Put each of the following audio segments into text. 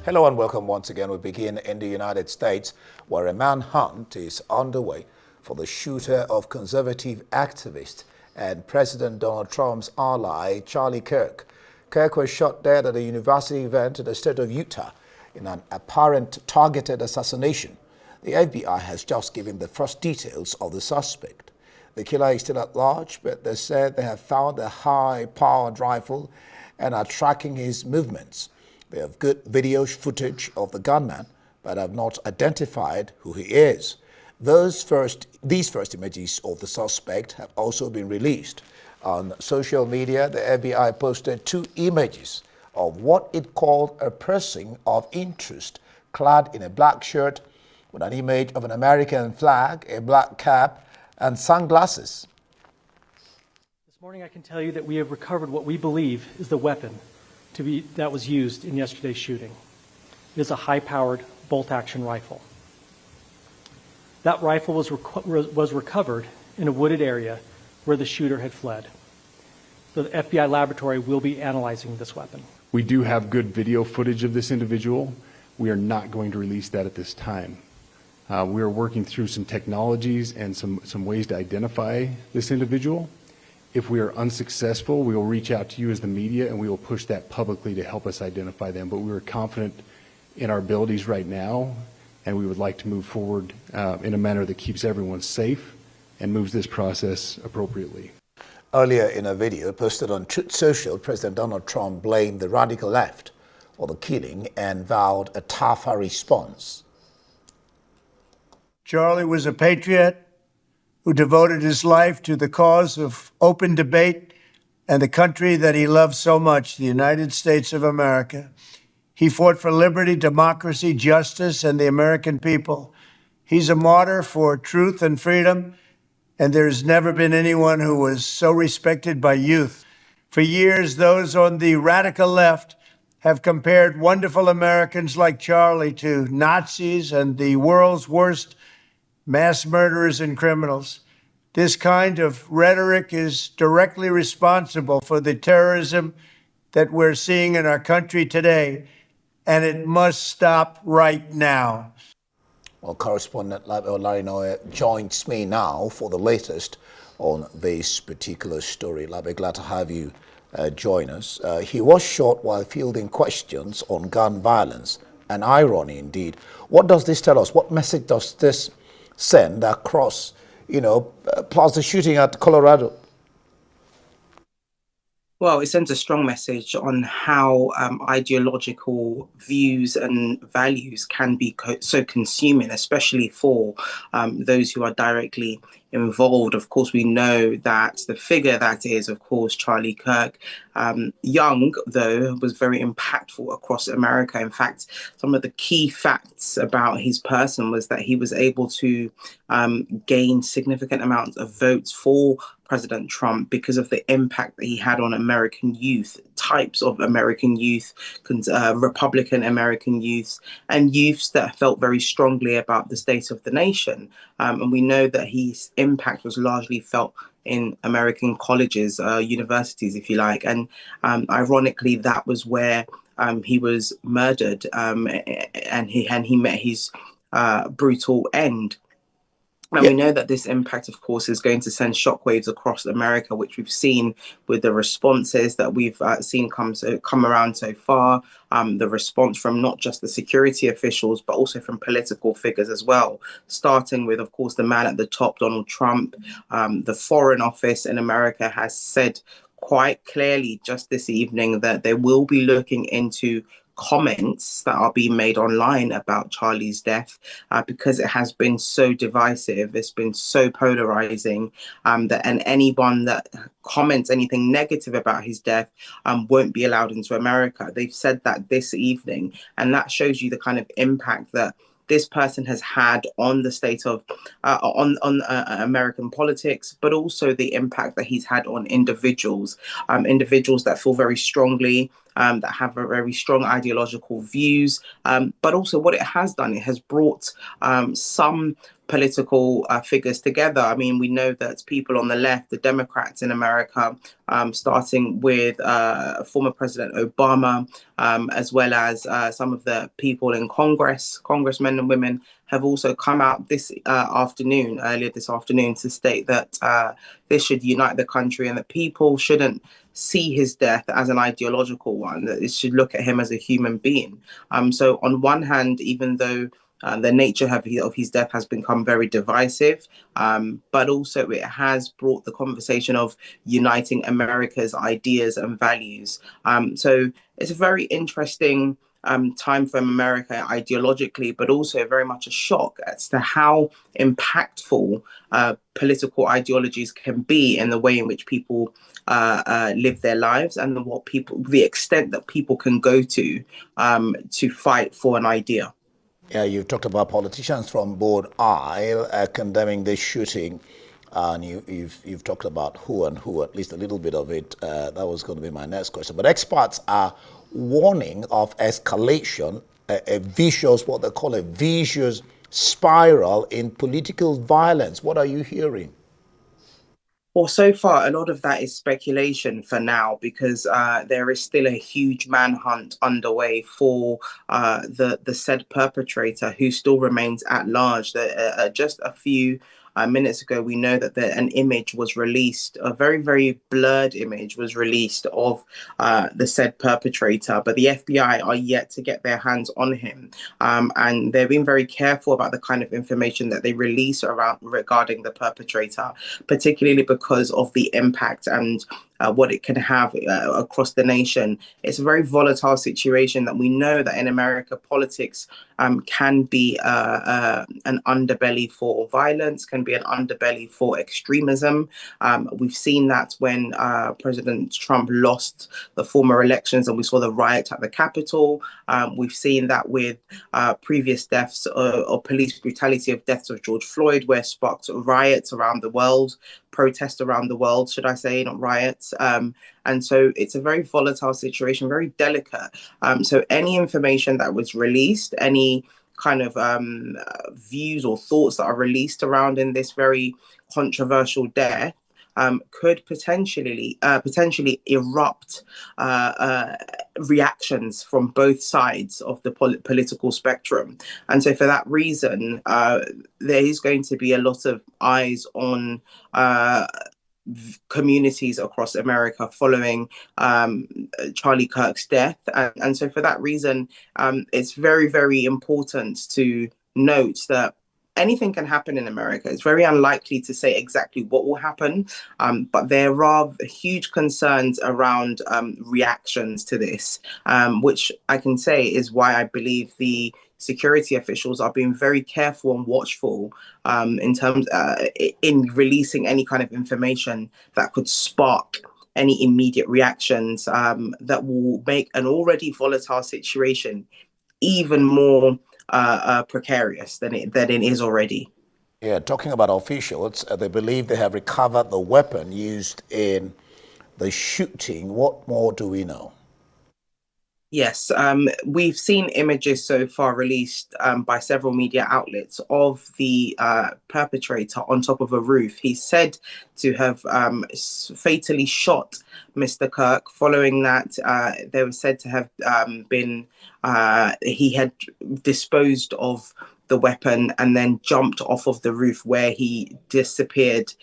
Hello and welcome once again. We begin in the United States, where a manhunt is underway for the shooter of conservative activist and President Donald Trump's ally, Charlie Kirk. Kirk was shot dead at a university event in the state of Utah in an apparent targeted assassination. The FBI has just given the first details of the suspect. The killer is still at large, but they said they have found a high-powered rifle and are tracking his movements. They have good video footage of the gunman, but have not identified who he is. These first images of the suspect have also been released. On social media, the FBI posted two images of what it called a person of interest, clad in a black shirt with an image of an American flag, a black cap, and sunglasses. This morning I can tell you that we have recovered what we believe is the weapon that was used in yesterday's shooting. It is a high-powered bolt-action rifle. That rifle was recovered in a wooded area where the shooter had fled. So the FBI laboratory will be analyzing this weapon. We do have good video footage of this individual. We are not going to release that at this time. We are working through some technologies and some ways to identify this individual. If we are unsuccessful, we will reach out to you as the media and we will push that publicly to help us identify them. But we are confident in our abilities right now, and we would like to move forward in a manner that keeps everyone safe and moves this process appropriately. Earlier in a video posted on Truth Social, President Donald Trump blamed the radical left for the killing and vowed a tougher response. Charlie was a patriot who devoted his life to the cause of open debate and the country that he loved so much, the United States of America. He fought for liberty, democracy, justice, and the American people. He's a martyr for truth and freedom, and there's never been anyone who was so respected by youth. For years, those on the radical left have compared wonderful Americans like Charlie to Nazis and the world's worst mass murderers and criminals. This kind of rhetoric is directly responsible for the terrorism that we're seeing in our country today, and it must stop right now. Well, correspondent Lape Olarinoye joins me now for the latest on this particular story. Lape, glad to have you join us. He was shot while fielding questions on gun violence, an irony indeed. What does this tell us? What message does this send across, plus the shooting at Colorado? Well, it sends a strong message on how ideological views and values can be so consuming, especially for those who are directly involved. Of course, we know that the figure that is, of course, Charlie Kirk, young, though, was very impactful across America. In fact, some of the key facts about his person was that he was able to gain significant amounts of votes for President Trump because of the impact that he had on American youth, types of American youth, Republican American youths, and youths that felt very strongly about the state of the nation. And we know that his impact was largely felt in American colleges, universities, if you like. And ironically, that was where he was murdered, and he met his brutal end. And we know that this impact, of course, is going to send shockwaves across America, which we've seen with the responses that we've seen come around so far. The response from not just the security officials, but also from political figures as well, starting with, of course, the man at the top, Donald Trump. The Foreign Office in America has said quite clearly just this evening that they will be looking into comments that are being made online about Charlie's death because it has been so divisive, it's been so polarizing, and anyone that comments anything negative about his death won't be allowed into America. They've said that this evening, and that shows you the kind of impact that this person has had on the state of American politics, but also the impact that he's had on individuals that feel very strongly that have very strong ideological views. But also what it has done, it has brought some political figures together. I mean, we know that people on the left, the Democrats in America, starting with former President Obama, as well as some of the people in Congress, congressmen and women, have also come out this earlier this afternoon, to state that this should unite the country and that people shouldn't see his death as an ideological one, that it should look at him as a human being. So on one hand, even though the nature of his death has become very divisive, but also it has brought the conversation of uniting America's ideas and values. So it's a very interesting time for America ideologically, but also very much a shock as to how impactful political ideologies can be in the way in which people live their lives, and the extent that people can go to fight for an idea. Yeah, you've talked about politicians from both aisle condemning this shooting, and you've talked about who and who, at least a little bit of it. That was going to be my next question. But experts are warning of escalation, a vicious, what they call a vicious spiral in political violence. What are you hearing? Well, so far, a lot of that is speculation for now, because there is still a huge manhunt underway for the said perpetrator, who still remains at large. Just a few minutes ago, we know that an image was released, a very, very blurred image was released of the said perpetrator, but the FBI are yet to get their hands on him. And they've been very careful about the kind of information that they release regarding the perpetrator, particularly because of the impact and what it can have across the nation. It's a very volatile situation that we know that in America, politics can be an underbelly for violence, can be an underbelly for extremism. We've seen that when President Trump lost the former elections and we saw the riot at the Capitol. We've seen that with previous deaths or police brutality of deaths of George Floyd, where sparked riots around the world, protests around the world, should I say, not riots. And so it's a very volatile situation, very delicate. So any information that was released, any kind of views or thoughts that are released around in this very controversial death could potentially erupt reactions from both sides of the political spectrum. And so for that reason, there is going to be a lot of eyes on communities across America following Charlie Kirk's death. And so for that reason, it's very, very important to note that anything can happen in America. It's very unlikely to say exactly what will happen, but there are huge concerns around reactions to this, which I can say is why I believe the security officials are being very careful and watchful in releasing any kind of information that could spark any immediate reactions that will make an already volatile situation even more precarious than it is already. Yeah, talking about officials, they believe they have recovered the weapon used in the shooting. What more do we know? Yes, we've seen images so far released by several media outlets of the perpetrator on top of a roof. He's said to have fatally shot Mr. Kirk. Following that, they were said to have he had disposed of the weapon and then jumped off of the roof, where he disappeared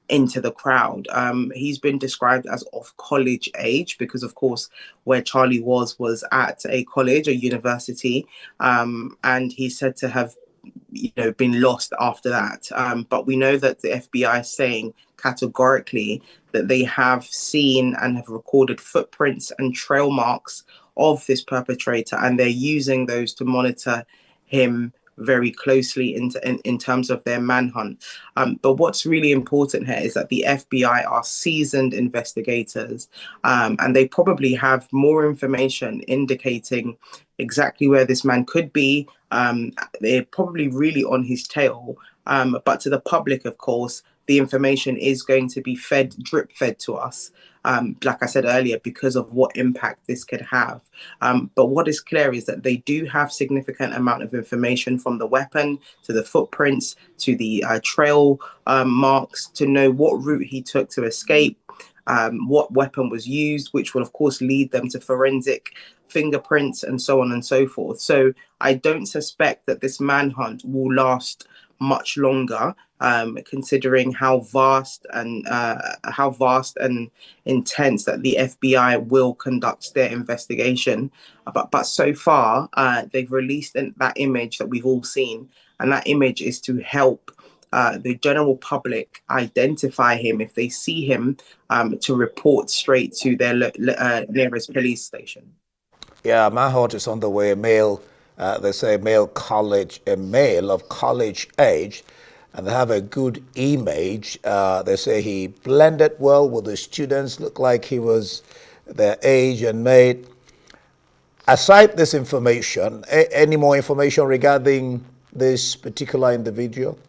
into the crowd. He's been described as of college age because, of course, where Charlie was at a college, a university, and he's said to have been lost after that. But we know that the FBI is saying categorically that they have seen and have recorded footprints and trail marks of this perpetrator, and they're using those to monitor him very closely in terms of their manhunt. But what's really important here is that the FBI are seasoned investigators, and they probably have more information indicating exactly where this man could be. They're probably really on his tail. But to the public, of course, the information is going to be drip fed to us, like I said earlier, because of what impact this could have. But what is clear is that they do have significant amount of information, from the weapon to the footprints to the trail marks, to know what route he took to escape, what weapon was used, which will of course lead them to forensic fingerprints and so on and so forth. So I don't suspect that this manhunt will last much longer, considering how vast and intense that the FBI will conduct their investigation. But so far, they've released that image that we've all seen, and that image is to help the general public identify him if they see him, to report straight to their nearest police station. Yeah, Manhunt is on the way. They say a male of college age, and they have a good image. They say he blended well with the students, looked like he was their age and made. Aside this information, any more information regarding this particular individual?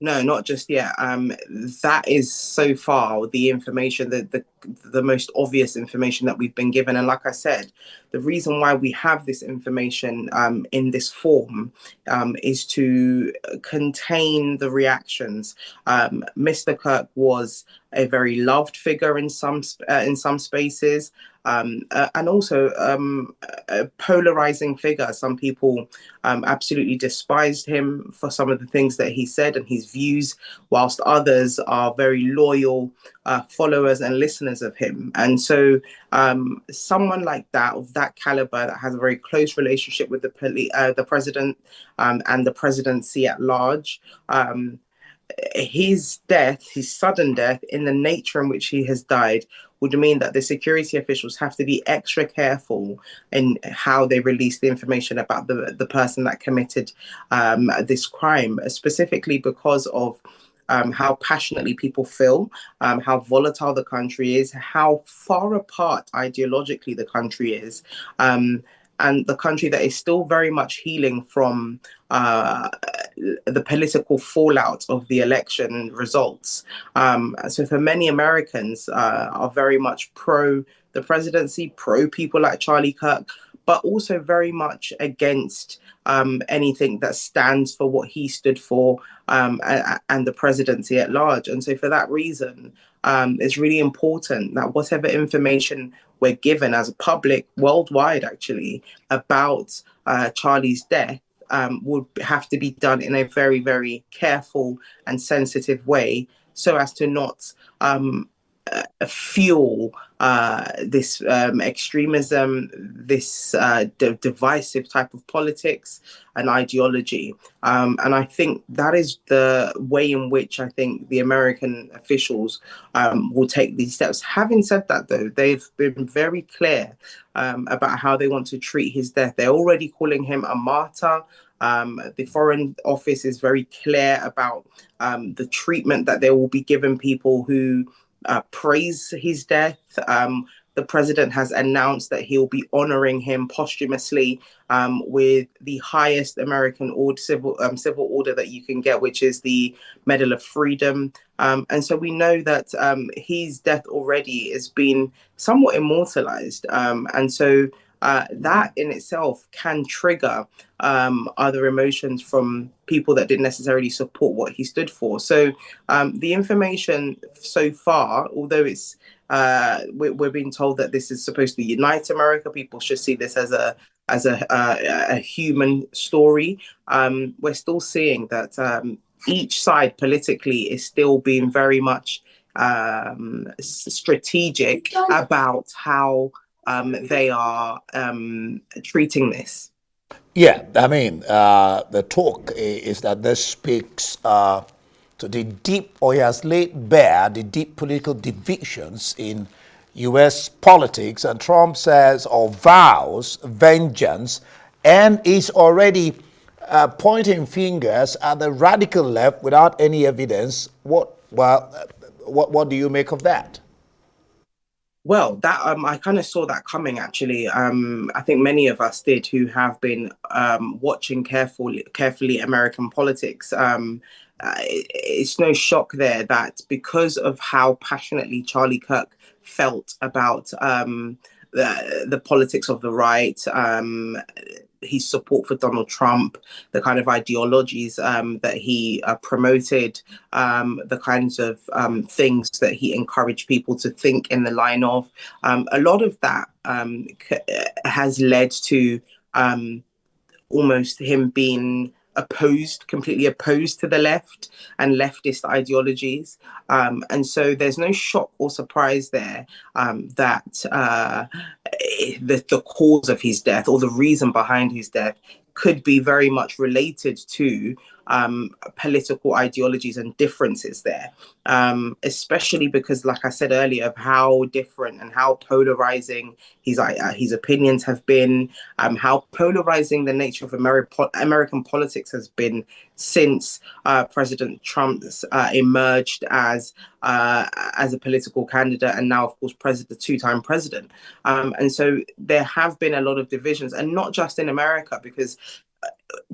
No, not just yet. That is so far the information, the most obvious information that we've been given. And like I said, the reason why we have this information in this form is to contain the reactions. Mr. Kirk was a very loved figure in some spaces, and also a polarizing figure. Some people absolutely despised him for some of the things that he said and his views, whilst others are very loyal followers and listeners of him. And so someone like that, of that caliber, that has a very close relationship with the president and the presidency at large, his death, his sudden death, in the nature in which he has died, would mean that the security officials have to be extra careful in how they release the information about the person that committed this crime, specifically because of how passionately people feel, how volatile the country is, how far apart ideologically the country is, and the country that is still very much healing from the political fallout of the election results. So for many Americans are very much pro the presidency, pro people like Charlie Kirk, but also very much against anything that stands for what he stood for, and the presidency at large. And so for that reason, it's really important that whatever information we're given as a public worldwide, actually, about Charlie's death, would have to be done in a very, very careful and sensitive way, so as to not fuel this extremism, this divisive type of politics and ideology. And I think that is the way in which I think the American officials will take these steps. Having said that, though, they've been very clear about how they want to treat his death. They're already calling him a martyr. The Foreign Office is very clear about the treatment that they will be given people who praise his death. The president has announced that he'll be honoring him posthumously with the highest American civil order that you can get, which is the Medal of Freedom. And so we know that his death already has been somewhat immortalized. And so that in itself can trigger other emotions from people that didn't necessarily support what he stood for. So the information so far, although it's we're being told that this is supposed to unite America, people should see this as a human story. We're still seeing that each side politically is still being very much strategic about how they are treating this. Yeah, I mean, the talk is that this speaks to the deep, or he has laid bare the deep political divisions in U.S. politics, and Trump says or vows vengeance, and is already pointing fingers at the radical left without any evidence. What do you make of that? Well, that I kind of saw that coming, actually. I think many of us did, who have been watching carefully American politics. it's no shock there that because of how passionately Charlie Kirk felt about the politics of the right, his support for Donald Trump, the kind of ideologies that he promoted, the kinds of things that he encouraged people to think in the line of. A lot of that has led to almost him being completely opposed to the left and leftist ideologies. And so there's no shock or surprise there that the cause of his death or the reason behind his death could be very much related to political ideologies and differences there, especially because, like I said earlier, of how different and how polarizing his opinions have been, how polarizing the nature of American politics has been since President Trump emerged as a political candidate and now, of course, the two-time president. And so there have been a lot of divisions, and not just in America, because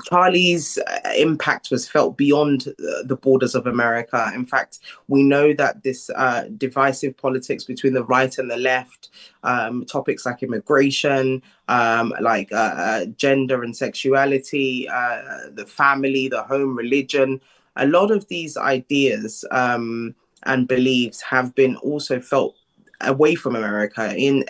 Charlie's impact was felt beyond the borders of America. In fact, we know that this divisive politics between the right and the left, topics like immigration, like gender and sexuality, the family, the home, religion, a lot of these ideas and beliefs have been also felt away from America. In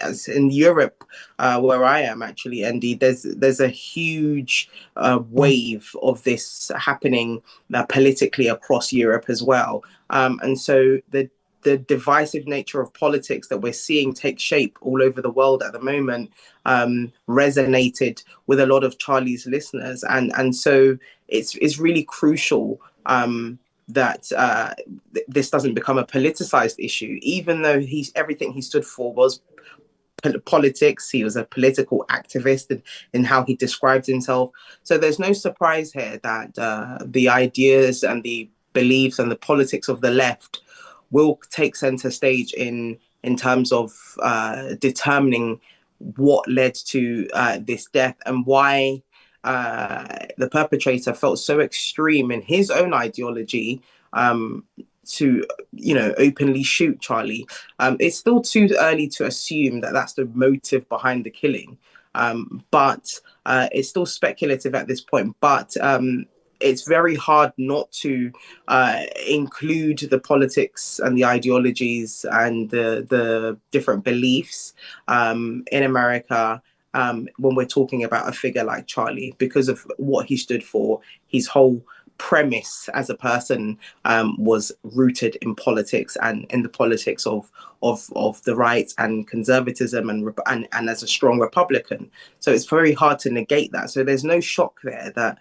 Europe, where I am actually, Andy, there's a huge wave of this happening politically across Europe as well. And so the divisive nature of politics that we're seeing take shape all over the world at the moment resonated with a lot of Charlie's listeners, and so it's really crucial that this doesn't become a politicized issue, even though everything he stood for was politics. He was a political activist in how he described himself. So there's no surprise here that the ideas and the beliefs and the politics of the left will take center stage in terms of determining what led to this death and why the perpetrator felt so extreme in his own ideology to, openly shoot Charlie. It's still too early to assume that that's the motive behind the killing, but it's still speculative at this point. But it's very hard not to include the politics and the ideologies and the different beliefs in America when we're talking about a figure like Charlie, because of what he stood for. His whole premise as a person was rooted in politics and in the politics of the right and conservatism and as a strong Republican. So it's very hard to negate that. So there's no shock there that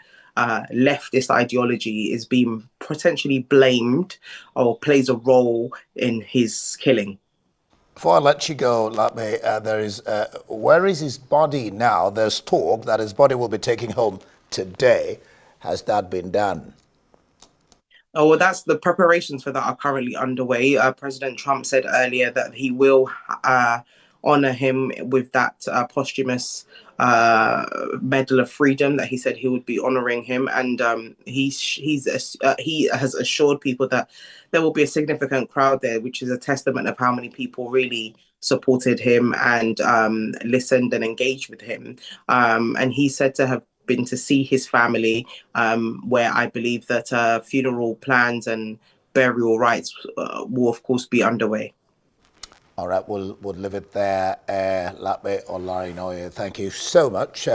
leftist ideology is being potentially blamed or plays a role in his killing. Before I let you go, Lape, where is his body now? There's talk that his body will be taken home today. Has that been done? Oh, well, that's the preparations for that are currently underway. President Trump said earlier that he will honor him with that posthumous Medal of Freedom, that he said he would be honoring him. And he has assured people that there will be a significant crowd there, which is a testament of how many people really supported him and listened and engaged with him. And he said to have been to see his family, where I believe that funeral plans and burial rites will, of course, be underway. All right, we'll leave it there. Lape Olarinoye, thank you so much,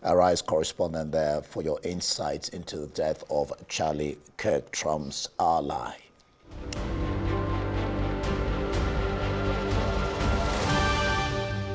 Arise correspondent there, for your insights into the death of Charlie Kirk, Trump's ally.